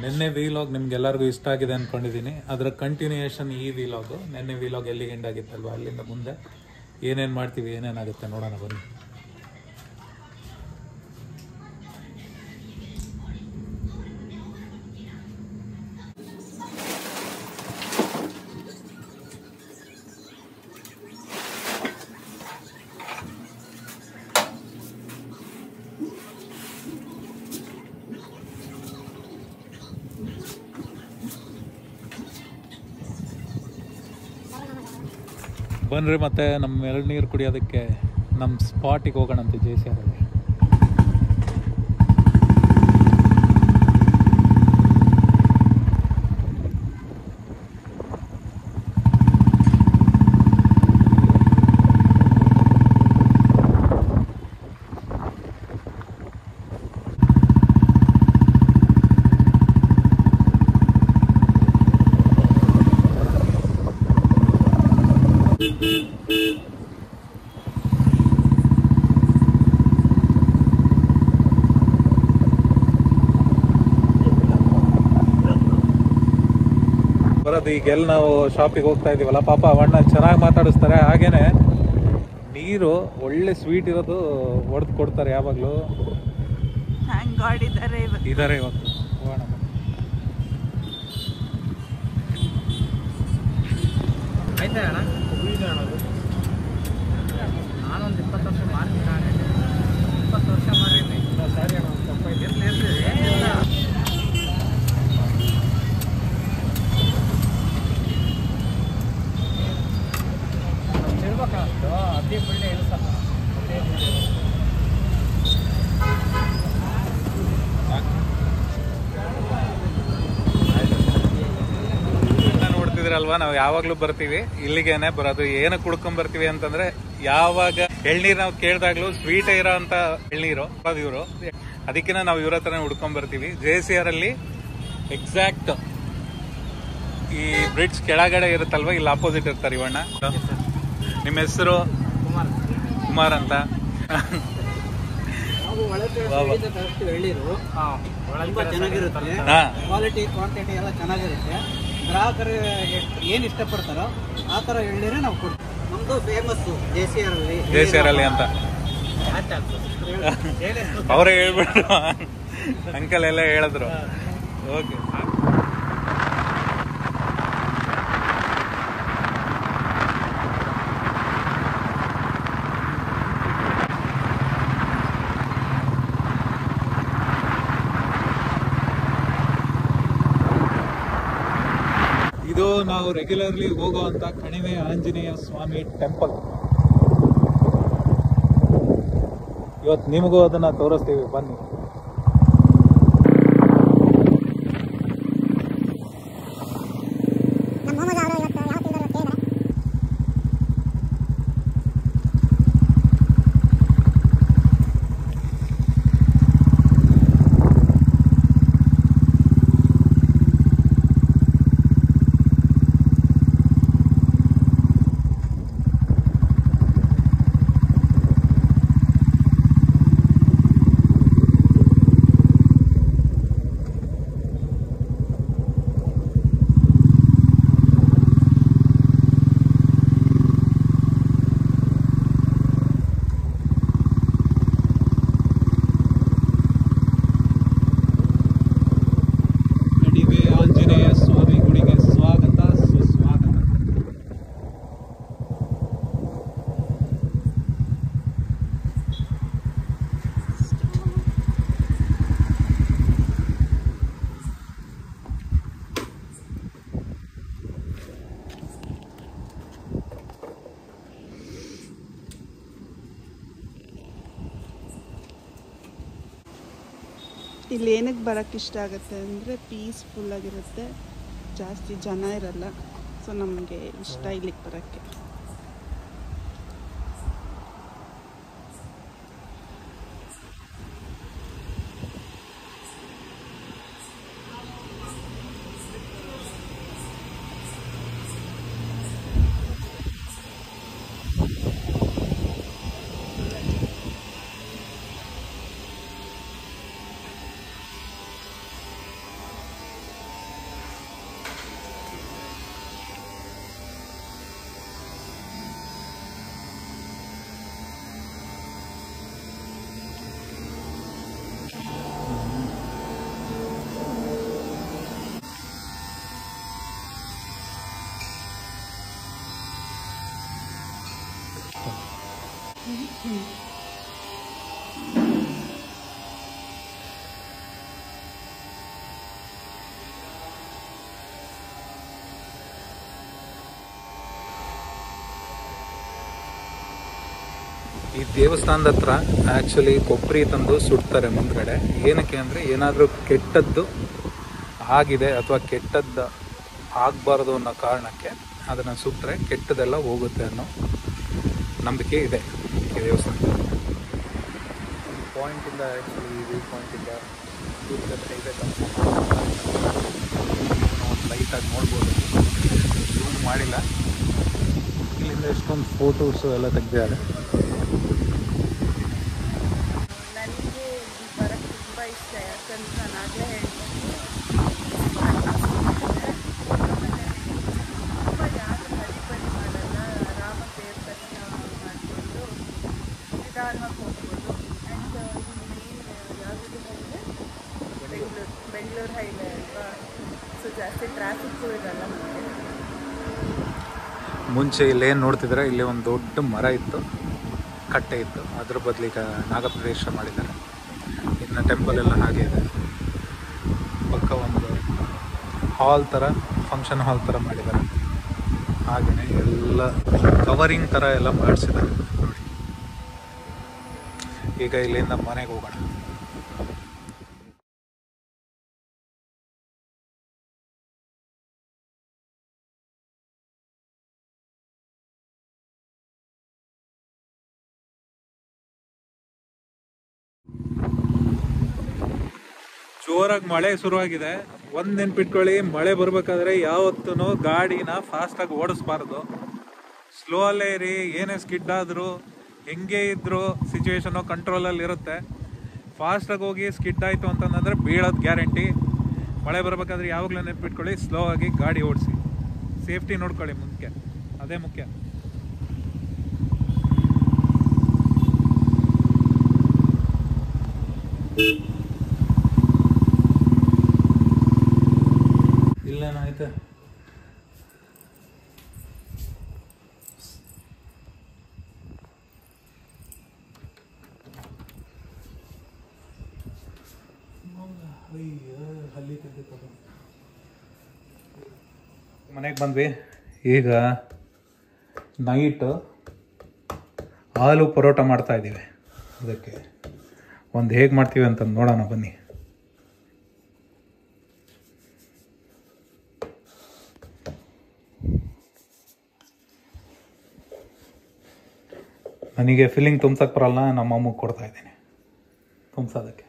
ನಿನ್ನೆ ವಿಲಾಗ್ ನಿಮ್ಗೆಲ್ಲರಿಗೂ ಇಷ್ಟ ಆಗಿದೆ ಅಂದ್ಕೊಂಡಿದ್ದೀನಿ. ಅದರ ಕಂಟಿನ್ಯೂಯೇಷನ್ ಈ ವಿಲಾಗು. ನಿನ್ನೆ ವಿಲಾಗ್ ಎಲ್ಲಿಗೆ ಎಂಡ್ ಆಗಿತ್ತಲ್ವ, ಅಲ್ಲಿಂದ ಮುಂದೆ ಏನೇನು ಮಾಡ್ತೀವಿ, ಏನೇನಾಗುತ್ತೆ ನೋಡೋಣ ಬನ್ನಿ. ಬನ್ರಿ ಮತ್ತೆ ನಮ್ಮ ಎಳ್ನೀರು ಕುಡಿಯೋದಕ್ಕೆ ನಮ್ಮ ಸ್ಪಾಟಿಗೆ ಹೋಗೋಣಂತೆ JCR ಅಲ್ಲಿ. ಬರೋದು ಈಗೆಲ್ಲ ನಾವು ಶಾಪಿಗೆ ಹೋಗ್ತಾ ಇದೀವಲ್ಲ, ಪಾಪ ಅವಣ್ಣ ಚೆನ್ನಾಗಿ ಮಾತಾಡಿಸ್ತಾರೆ. ಹಾಗೇನೆ ನೀರು ಒಳ್ಳೆ ಸ್ವೀಟ್ ಇರೋದು ಹೊಡೆದು ಕೊಡ್ತಾರೆ ಯಾವಾಗಲೂ. ಇದಾರೆ ಇವತ್ತು. ಹೋಗೋಣ ಆಯ್ತಾ ಅಣ್ಣ? ನಾನೊಂದು 20 ವರ್ಷ ಮಾಡ್ತೀನಿ. 20 ವರ್ಷ ಮಾಡಿದ್ದೀನಿ. ಸರಿ ಅಣ್ಣ, ಸ್ವಲ್ಪ ಇರಲಿ ಏನಿಲ್ಲ. ಅದೇ ಒಳ್ಳೆ ಇರುತ್ತಲ್ಲ. ನೋಡ್ತಿದ್ರಲ್ವಾ, ನಾವು ಯಾವಾಗ್ಲೂ ಬರ್ತೀವಿ ಇಲ್ಲಿಗೇನೆ ಬರೋದು. ಏನು ಕುಡ್ಕೊಂಡ್ ಬರ್ತೀವಿ ಅಂತಂದ್ರೆ, ಯಾವಾಗ ಎಳ್ನೀರ್ ನಾವು ಕೇಳಿದಾಗ್ಲೂ ಸ್ವೀಟ್ ಇರೋ ಅಂತ ಎಳ್ನೀರು ಇವರು, ಅದಕ್ಕಿಂತ ನಾವು ಇವ್ರ ಹತ್ರನೇ ಹುಡ್ಕೊಂಡ್ ಬರ್ತೀವಿ. JCR ಅಲ್ಲಿ ಎಕ್ಸಾಕ್ಟ್ ಈ ಬ್ರಿಡ್ಜ್ ಕೆಳಗಡೆ ಇರುತ್ತಲ್ವ, ಇಲ್ಲಿ ಆಪೋಸಿಟ್ ಇರ್ತಾರೆ ಇವಣ್ಣ. ನಿಮ್ಮ ಹೆಸರು? ಕುಮಾರ್ ಅಂತ. ಎಳ್ನೀರು ತುಂಬಾ ಚೆನ್ನಾಗಿರುತ್ತೆ, ಕ್ವಾಲಿಟಿ ಕ್ವಾಂಟಿಟಿ ಎಲ್ಲ ಚೆನ್ನಾಗಿರುತ್ತೆ. ಗ್ರಾಹಕರು ಏನು ಇಷ್ಟಪಡ್ತಾರೋ ಆ ಥರ ಎಳ್ನೀರೇ ನಾವು ಕೊಡ್ತೀವಿ. ನಮ್ದು ಫೇಮಸ್ JCR ಅಲ್ಲಿ ಅಂತ ಅವರೇ ಹೇಳ್ಬಿಟ್ರು, ಅಂಕಲ್ ಎಲ್ಲ ಹೇಳಿದ್ರು. ಓಕೆ, ಇದು ನಾವು ರೆಗ್ಯುಲರ್ಲಿ ಹೋಗುವಂತ ಕಣಿವೆ ಆಂಜನೇಯ ಸ್ವಾಮಿ ಟೆಂಪಲ್. ಇವತ್ತು ನಿಮಗೂ ಅದನ್ನ ತೋರಿಸ್ತೀವಿ, ಬನ್ನಿ. ಇಲ್ಲಿ ಏನಕ್ಕೆ ಬರೋಕ್ಕೆ ಇಷ್ಟ ಆಗುತ್ತೆ ಅಂದರೆ ಪೀಸ್ಫುಲ್ಲಾಗಿರುತ್ತೆ, ಜಾಸ್ತಿ ಜನ ಇರಲ್ಲ. ಸೊ ನಮಗೆ ಇಷ್ಟ ಇಲ್ಲಿಗೆ ಬರೋಕ್ಕೆ. ಈ ದೇವಸ್ಥಾನದ ಹತ್ರ ಆ್ಯಕ್ಚುಲಿ ಕೊಬ್ಬರಿ ತಂದು ಸುಡ್ತಾರೆ ಮುಂದ್ಗಡೆ. ಏನಕ್ಕೆ ಅಂದರೆ ಏನಾದರೂ ಕೆಟ್ಟದ್ದು ಆಗಿದೆ ಅಥವಾ ಕೆಟ್ಟದ್ದು ಆಗಬಾರ್ದು ಅನ್ನೋ ಕಾರಣಕ್ಕೆ ಅದನ್ನು ಸುಟ್ಟರೆ ಕೆಟ್ಟದೆಲ್ಲ ಹೋಗುತ್ತೆ ಅನ್ನೋ ನಂಬಿಕೆ ಇದೆ ಈ ದೇವಸ್ಥಾನದಲ್ಲಿ. ಪಾಯಿಂಟಿಂದ ಆ್ಯಕ್ಚುಲಿ ಈ ವ್ಯೂ ಪಾಯಿಂಟಿಂದ ಇದೆ ಒಂದು ಲೈಟಾಗಿ ನೋಡ್ಬೋದು. ಝೂಮ್ ಮಾಡಿಲ್ಲ. ಇಲ್ಲಿಂದ ಎಷ್ಟೊಂದು ಫೋಟೋಸು ಎಲ್ಲ ತೆಗೆದಿದ್ದಾರೆ. ನನಗೆ ಬರೋಕ್ಕೆ ತುಂಬ ಇಷ್ಟ. ಯಾಕಂದ್ರೆ ನಾನು ಆಗಲೇ ಹೇಳ್ತೀನಿ, ತುಂಬ ಯಾರು ಹರಿಪರಿ ಮಾಡಲ್ಲ. ರಾಮ ದೇವ್ರ ದರ್ಶನ ಮಾಡಿಕೊಂಡು ನಿಧಾನವಾಗಿ ಹೋಗ್ಬೋದು. ಆ್ಯಂಡ್ ಯಾವುದು ಅಂದರೆ ಬೆಂಗಳೂರು ಹೈವೇ ಅಲ್ವಾ, ಸೊ ಜಾಸ್ತಿ ಟ್ರಾಫಿಕ್ಕು ಇರಲ್ಲ. ಮುಂಚೆ ಇಲ್ಲೇನು ನೋಡ್ತಿದ್ರೆ ಇಲ್ಲಿ ಒಂದು ದೊಡ್ಡ ಮರ ಇತ್ತು, ಕಟ್ಟೆ ಇತ್ತು. ಅದ್ರ ಬದಲಿಗೆ ನಾಗಪ್ರವೇಶ ಮಾಡಿದ್ದಾರೆ. ಇನ್ನು ಟೆಂಪಲ್ ಎಲ್ಲ ಹಾಗೆ ಇದೆ. ಪಕ್ಕ ಒಂದು ಹಾಲ್ ಥರ, ಫಂಕ್ಷನ್ ಹಾಲ್ ಥರ ಮಾಡಿದ್ದಾರೆ. ಹಾಗೆಯೇ ಎಲ್ಲ ಕವರಿಂಗ್ ಥರ ಎಲ್ಲ ಮಾಡಿಸಿದ್ದಾರೆ ನೋಡಿ. ಈಗ ಇಲ್ಲಿಂದ ಮನೆಗೆ ಹೋಗೋಣ. ಜೋರಾಗಿ ಮಳೆ ಶುರುವಾಗಿದೆ. ಒಂದು ನೆನ್ಪಿಟ್ಕೊಳ್ಳಿ, ಮಳೆ ಬರ್ಬೇಕಾದ್ರೆ ಯಾವತ್ತೂ ಗಾಡಿನ ಫಾಸ್ಟಾಗಿ ಓಡಿಸ್ಬಾರ್ದು. ಸ್ಲೋ ಅಲ್ಲೇ ಇರಿ. ಏನೇ ಸ್ಕಿಡ್ ಆದರೂ ಹೆಂಗೆ ಇದ್ರೂ ಸಿಚುವೇಶನು ಕಂಟ್ರೋಲಲ್ಲಿ ಇರುತ್ತೆ. ಫಾಸ್ಟಾಗಿ ಹೋಗಿ ಸ್ಕಿಡ್ ಆಯಿತು ಅಂತಂದರೆ ಬೀಳೋದು ಗ್ಯಾರಂಟಿ. ಮಳೆ ಬರಬೇಕಾದ್ರೆ ಯಾವಾಗಲೂ ನೆನ್ಪಿಟ್ಕೊಳ್ಳಿ, ಸ್ಲೋ ಆಗಿ ಗಾಡಿ ಓಡಿಸಿ. ಸೇಫ್ಟಿ ನೋಡ್ಕೊಳ್ಳಿ ಮುಖ್ಯ, ಅದೇ ಮುಖ್ಯ. ಇಲ್ಲೇನಾಯ್ತು? ಮನೆಗೆ ಬಂದ್ವಿ. ಈಗ ನೈಟ್ ಆಲೂ ಪರೋಟ ಮಾಡ್ತಾ ಇದ್ದೀವಿ. ಅದಕ್ಕೆ ಒಂದು ಹೇಗೆ ಮಾಡ್ತೀವಿ ಅಂತ ನೋಡೋಣ ಬನ್ನಿ. ನನಗೆ ಫೀಲಿಂಗ್ ತುಂಬ್ಸಕ್ಕೆ ಬರಲ್ಲ, ನಮ್ಮ ಅಮ್ಮಗೆ ಕೊಡ್ತಾ ಇದ್ದೀನಿ ತುಂಬ್ಸೋದಕ್ಕೆ.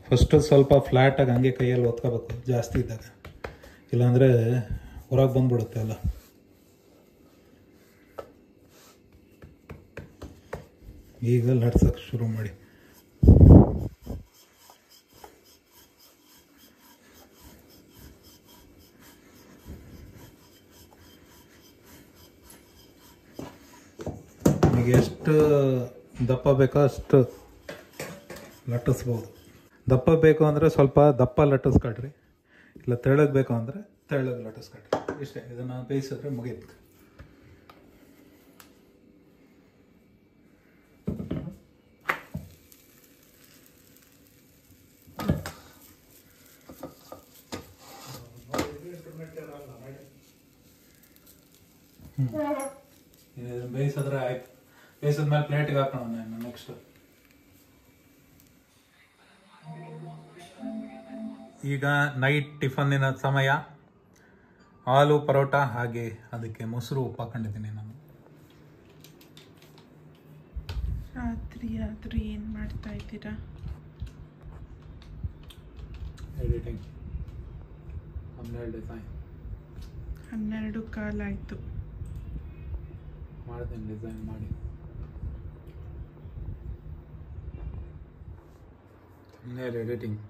ಫಸ್ಟು ಸ್ವಲ್ಪ ಫ್ಲ್ಯಾಟಾಗಿ ಹಂಗೆ ಕೈಯಲ್ಲಿ ಒತ್ಕೋಬೇಕು ಜಾಸ್ತಿ ಇದ್ದಾಗ, ಇಲ್ಲಾಂದರೆ ಹೊರಗೆ ಬಂದ್ಬಿಡುತ್ತೆ ಎಲ್ಲ. ಈಗ ಲಟ್ಸಕ್ಕೆ ಶುರು ಮಾಡಿ. ನಿಮಗೆ ಎಷ್ಟು ದಪ್ಪ ಬೇಕೋ ಅಷ್ಟು ಲಟ್ಟಿಸ್ಬೋದು. ದಪ್ಪ ಬೇಕು ಅಂದರೆ ಸ್ವಲ್ಪ ದಪ್ಪ ಲಟ್ಟಿಸ್ಕೊಳ್ರಿ, ಇಲ್ಲ ತೆಳ್ಳಗೆ ಬೇಕು ಅಂದರೆ ತೆಳ್ಳಗೆ ಲಟ್ಟಿಸ್ಕೊಳ್ರಿ. ಇಷ್ಟೇ, ಇದನ್ನು ಬೇಯಿಸಿದ್ರೆ ಮುಗೀತು. ಬೇಯಿಸಿದ್ರೆ ಆಯ್ತು. ಬೇಯಿಸಿದ್ಮೇಲೆ ಪ್ಲೇಟಿಗೆ ಹಾಕೋಣ. ನಾನು ನೆಕ್ಸ್ಟ್ ಈಗ ನೈಟ್ ಟಿಫನ್ನಿನ ಸಮಯ. ಆಲೂ ಪರೋಟ, ಹಾಗೆ ಅದಕ್ಕೆ ಮೊಸರು ಉಪ್ಪು ಹಾಕೊಂಡಿದ್ದೀನಿ ನಾನು. ರಾತ್ರಿ ಆದರೂ ಏನು ಮಾಡ್ತಾ ಇದ್ದೀರಾ? ಎಡಿಟಿಂಗ್. 12 ಕಾಲಾಯಿತು. ಮಾಡ್ತೀನಿ ಡಿಸೈನ್ ಮಾಡಿ. ಇನ್ನೇನು ಎಡಿಟಿಂಗ್.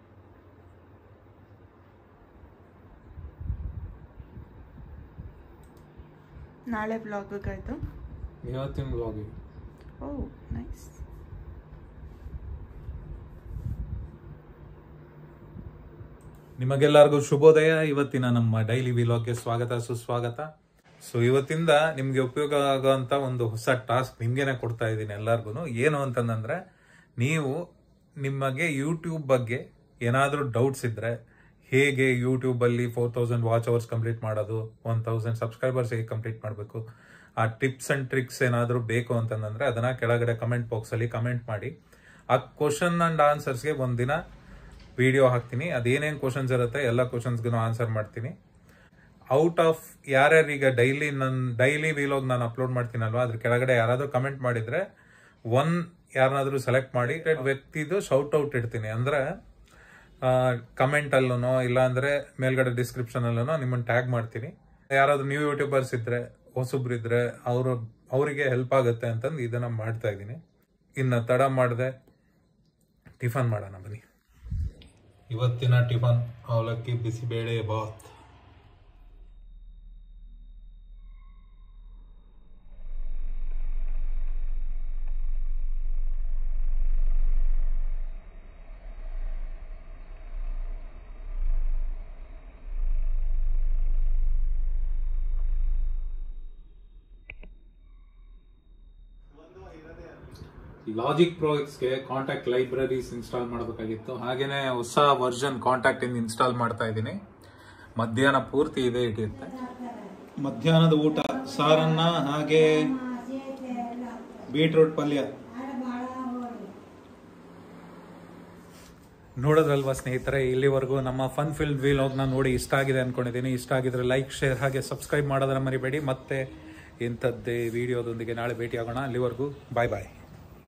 ನಾಳೆ ಬ್ಲಾಗಾಯ್ತು. ಇವತ್ತಿನ ಬ್ಲಾಗಿಂಗ್. ಓ ನೈಸ್. ನಿಮಗೆಲ್ಲರಿಗೂ ಶುಭೋದಯ. ಇವತ್ತಿನ ನಮ್ಮ ಡೈಲಿ ವಿಲಾಗ್ಗೆ ಸ್ವಾಗತ ಸುಸ್ವಾಗತ. ಸೊ ಇವತ್ತಿಂದ ನಿಮ್ಗೆ ಉಪಯೋಗ ಆಗುವಂತ ಒಂದು ಹೊಸ ಟಾಸ್ಕ್ ನಿಮ್ಗೆನೆ ಕೊಡ್ತಾ ಇದ್ದೀನಿ ಎಲ್ಲರಿಗೂ. ಏನು ಅಂತಂದ್ರೆ, ನೀವು ನಿಮಗೆ ಯೂಟ್ಯೂಬ್ ಬಗ್ಗೆ ಏನಾದರೂ ಡೌಟ್ಸ್ ಇದ್ರೆ, ಹೇಗೆ ಯೂಟ್ಯೂಬಲ್ಲಿ 4000 ವಾಚ್ ಅವರ್ಸ್ ಕಂಪ್ಲೀಟ್ ಮಾಡೋದು, 1000 ಸಬ್ಸ್ಕ್ರೈಬರ್ಸ್ ಹೇಗೆ ಕಂಪ್ಲೀಟ್ ಮಾಡಬೇಕು, ಆ ಟಿಪ್ಸ್ ಅಂಡ್ ಟ್ರಿಕ್ಸ್ ಏನಾದರೂ ಬೇಕು ಅಂತಂದ್ರೆ ಅದನ್ನ ಕೆಳಗಡೆ ಕಮೆಂಟ್ ಬಾಕ್ಸಲ್ಲಿ ಕಮೆಂಟ್ ಮಾಡಿ. ಆ ಕ್ವಶನ್ ಅಂಡ್ ಆನ್ಸರ್ಸ್ಗೆ ಒಂದಿನ ವಿಡಿಯೋ ಹಾಕ್ತೀನಿ. ಅದೇನೇನು ಕ್ವಶನ್ಸ್ ಇರುತ್ತೆ ಎಲ್ಲ ಕ್ವಶನ್ಸ್ಗೂ ಆನ್ಸರ್ ಮಾಡ್ತೀನಿ. ಔಟ್ ಆಫ್ ಯಾರ್ಯಾರೀಗ ಡೈಲಿ ವಿಲಾಗ್ ನಾನು ಅಪ್ಲೋಡ್ ಮಾಡ್ತೀನಲ್ವಾ, ಅದ್ರ ಕೆಳಗಡೆ ಯಾರಾದರೂ ಕಮೆಂಟ್ ಮಾಡಿದ್ರೆ ಯಾರನ್ನಾದ್ರೂ ಸೆಲೆಕ್ಟ್ ಮಾಡಿ ವ್ಯಕ್ತಿದು ಶೌಟ್ ಔಟ್ ಇಡ್ತೀನಿ. ಅಂದ್ರೆ ಕಮೆಂಟ್ ಅಲ್ಲೂ ಇಲ್ಲ ಅಂದ್ರೆ ಮೇಲ್ಗಡೆ ಡಿಸ್ಕ್ರಿಪ್ಷನ್ ಅಲ್ಲೂ ನಿಮ್ಮನ್ನು ಟ್ಯಾಗ್ ಮಾಡ್ತೀನಿ. ಯಾರಾದ್ರೂ ನ್ಯೂ ಯೂಟ್ಯೂಬರ್ಸ್ ಇದ್ರೆ, ಹೊಸಬ್ರಿದ್ರೆ ಅವರಿಗೆ ಹೆಲ್ಪ್ ಆಗುತ್ತೆ ಅಂತಂದು ಇದನ್ನ ಮಾಡ್ತಾ ಇದ್ದೀನಿ. ಇನ್ನು ತಡ ಮಾಡದೆ ಟಿಫನ್ ಮಾಡೋಣ ಬನ್ನಿ. ಇವತ್ತಿನ ಟಿಫನ್ ಅವಲಕ್ಕಿ ಬಿಸಿಬೇಳೆ ಬಾತ್. ಲಾಜಿಕ್ ಪ್ರೋ ಎಕ್ಸ್ಗೆ ಕಾಂಟ್ಯಾಕ್ಟ್ ಲೈಬ್ರರೀಸ್ ಇನ್ಸ್ಟಾಲ್ ಮಾಡಬೇಕಾಗಿತ್ತು. ಹಾಗೇನೆ ಹೊಸ ವರ್ಷನ್ ಕಾಂಟ್ಯಾಕ್ಟ್ ಇಂದ ಇನ್ಸ್ಟಾಲ್ ಮಾಡ್ತಾ ಇದ್ದೀನಿ. ಮಧ್ಯಾಹ್ನ ಪೂರ್ತಿ ಇದೇ ಇಟ್ಟಿರುತ್ತೆ. ಮಧ್ಯಾಹ್ನದ ಊಟ ಸಾರನ್ನ ಹಾಗೆ ಬೀಟ್ರೂಟ್ ಪಲ್ಯ. ನೋಡೋದ್ರಲ್ವಾ ಸ್ನೇಹಿತರೆ, ಇಲ್ಲಿವರೆಗೂ ನಮ್ಮ ಫನ್ ಫಿಲ್ಡ್ ವಿಲಾಗ್ನ ನೋಡಿ ಇಷ್ಟ ಆಗಿದೆ ಅನ್ಕೊಂಡಿದ್ದೀನಿ. ಇಷ್ಟ ಆಗಿದ್ರೆ ಲೈಕ್, ಶೇರ್ ಹಾಗೆ ಸಬ್ಸ್ಕ್ರೈಬ್ ಮಾಡೋದನ್ನ ಮರಿಬೇಡಿ. ಮತ್ತೆ ಇಂಥದ್ದೇ ವಿಡಿಯೋದೊಂದಿಗೆ ನಾಳೆ ಭೇಟಿ ಆಗೋಣ. ಅಲ್ಲಿವರೆಗೂ ಬಾಯ್ ಬಾಯ್.